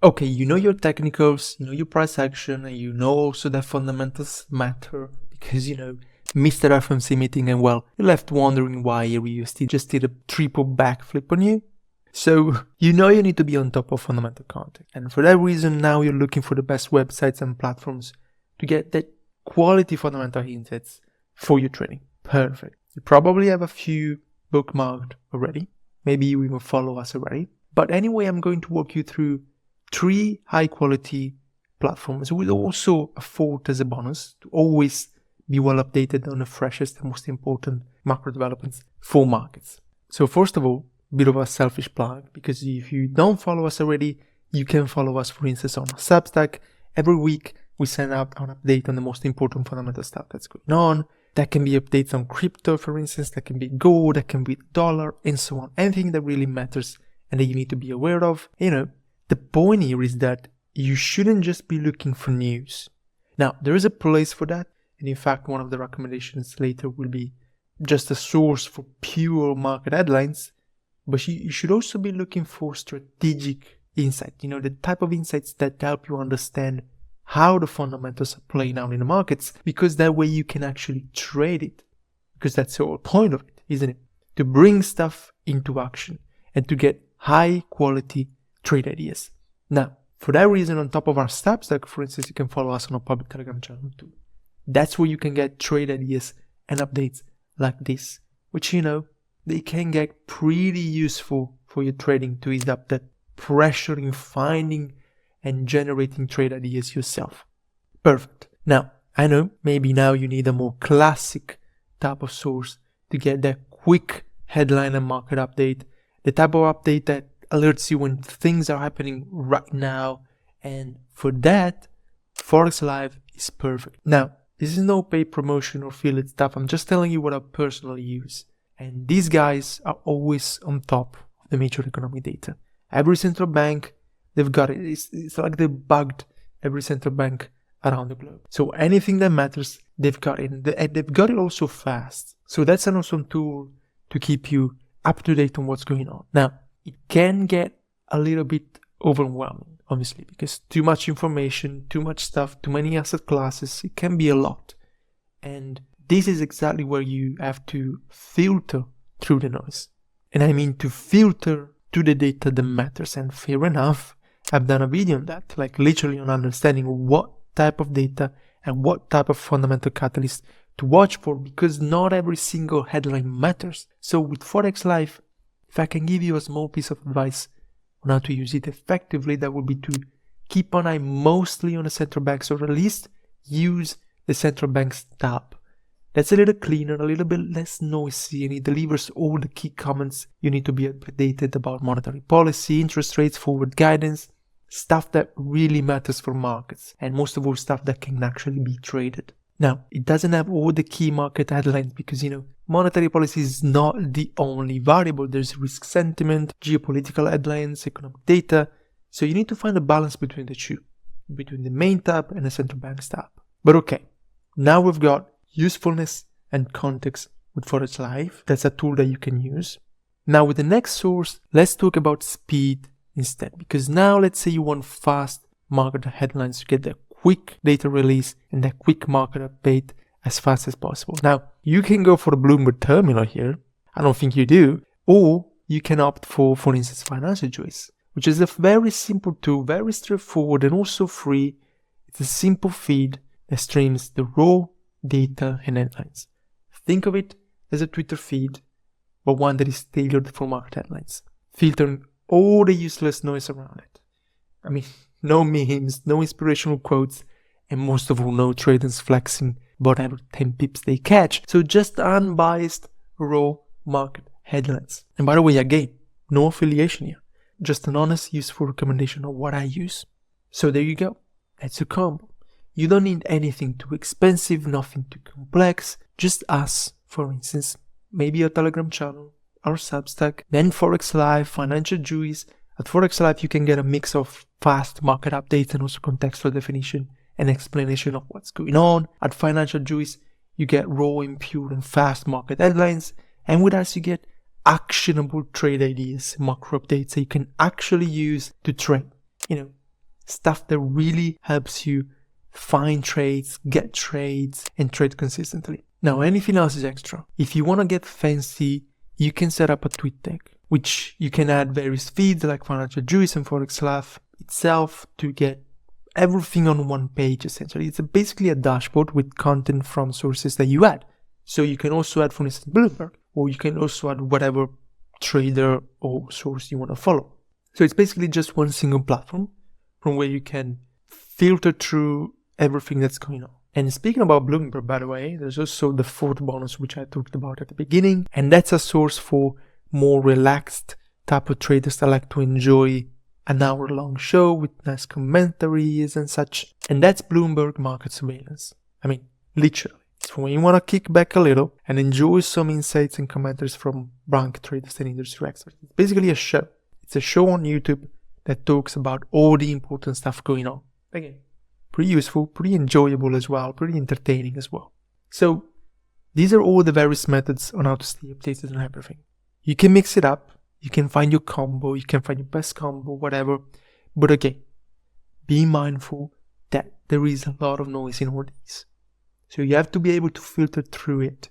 Okay, you know your technicals, you know your price action, and you know also that fundamentals matter because, Mr. FOMC meeting, and well, you're left wondering why EURUSD just did a triple backflip on you. So you know you need to be on top of fundamental content. And for that reason, now you're looking for the best websites and platforms to get that quality fundamental insights for your trading. Perfect. You probably have a few bookmarked already. Maybe you even follow us already. But anyway, I'm going to walk you through 3 high-quality platforms with also a 4th as a bonus to always be well updated on the freshest and most important macro developments for markets. So first of all, a bit of a selfish plug, because if you don't follow us already, you can follow us, for instance, on Substack. Every week, we send out an update on the most important fundamental stuff that's going on. That can be updates on crypto, for instance, that can be gold, that can be the dollar, and so on. Anything that really matters and that you need to be aware of. The point here is that you shouldn't just be looking for news. Now, there is a place for that. And in fact, one of the recommendations later will be just a source for pure market headlines. But you should also be looking for strategic insight. The type of insights that help you understand how the fundamentals are playing out in the markets. Because that way you can actually trade it. Because that's the whole point of it, isn't it? To bring stuff into action and to get high quality trade ideas. Now, for that reason, on top of our Substack, for instance, you can follow us on our public Telegram channel too. That's where you can get trade ideas and updates like this, which, they can get pretty useful for your trading to ease up that pressure in finding and generating trade ideas yourself. Perfect. Now, I know maybe now you need a more classic type of source to get that quick headline and market update, the type of update that alerts you when things are happening right now. And for that, ForexLive is perfect. Now, this is no paid promotion or affiliate stuff. I'm just telling you what I personally use. And these guys are always on top of the major economic data. Every central bank, they've got it. It's like they bugged every central bank around the globe. So anything that matters, they've got it. And they've got it also fast. So that's an awesome tool to keep you up to date on what's going on. Now, it can get a little bit overwhelming, obviously, because too much information, too much stuff, too many asset classes, it can be a lot. And this is exactly where you have to filter through the noise. And I mean to filter to the data that matters. And fair enough, I've done a video on that, like literally on understanding what type of data and what type of fundamental catalyst to watch for, because not every single headline matters. So with ForexLive, if I can give you a small piece of advice on how to use it effectively, that would be to keep an eye mostly on the central banks, or at least use the central bank's tab. That's a little cleaner, a little bit less noisy, and it delivers all the key comments you need to be updated about monetary policy, interest rates, forward guidance, stuff that really matters for markets, and most of all stuff that can actually be traded. Now, it doesn't have all the key market headlines because, monetary policy is not the only variable. There's risk sentiment, geopolitical headlines, economic data. So you need to find a balance between the two, between the main tab and the central bank's tab. But okay, now we've got usefulness and context with ForexLive. That's a tool that you can use. Now with the next source, let's talk about speed instead. Because now let's say you want fast market headlines to get the quick data release and that quick market update as fast as possible. Now, you can go for the Bloomberg terminal here. I don't think you do. Or you can opt for instance, FinancialJuice, which is a very simple tool, very straightforward and also free. It's a simple feed that streams the raw data and headlines. Think of it as a Twitter feed, but one that is tailored for market headlines, filtering all the useless noise around it. I mean, no memes, no inspirational quotes, and most of all, no traders flexing about every 10 pips they catch. So just unbiased, raw market headlines. And by the way, again, no affiliation here. Just an honest, useful recommendation of what I use. So there you go. That's a combo. You don't need anything too expensive, nothing too complex. Just us, for instance, maybe a Telegram channel, our Substack, then ForexLive, FinancialJuice. At ForexLive, you can get a mix of fast market updates and also contextual definition and explanation of what's going on. At FinancialJuice, you get raw and pure and fast market headlines. And with us, you get actionable trade ideas, macro updates that you can actually use to trade. Stuff that really helps you find trades, get trades, and trade consistently. Now, anything else is extra. If you want to get fancy, you can set up a Tweetdeck, which you can add various feeds like FinancialJuice and ForexLive itself to get everything on one page, essentially. It's basically a dashboard with content from sources that you add. So you can also add, for instance, Bloomberg, or you can also add whatever trader or source you want to follow. So it's basically just one single platform from where you can filter through everything that's going on. And speaking about Bloomberg, by the way, there's also the fourth bonus, which I talked about at the beginning. And that's a source for more relaxed type of traders that like to enjoy an hour-long show with nice commentaries and such. And that's Bloomberg Market Surveillance. I mean, literally. It's when you want to kick back a little and enjoy some insights and commentaries from rank traders and industry experts. It's basically a show. It's a show on YouTube that talks about all the important stuff going on. Again, pretty useful, pretty enjoyable as well, pretty entertaining as well. So these are all the various methods on how to stay updated on everything. You can mix it up, you can find your combo, you can find your best combo, whatever. But again, be mindful that there is a lot of noise in all these. So you have to be able to filter through it.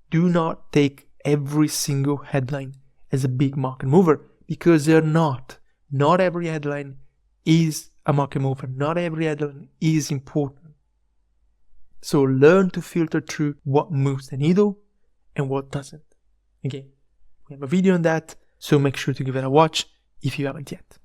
Do not take every single headline as a big market mover, because they're not. Not every headline is a market mover. Not every headline is important. So learn to filter through what moves the needle and what doesn't. Again, we have a video on that, so make sure to give it a watch if you haven't yet.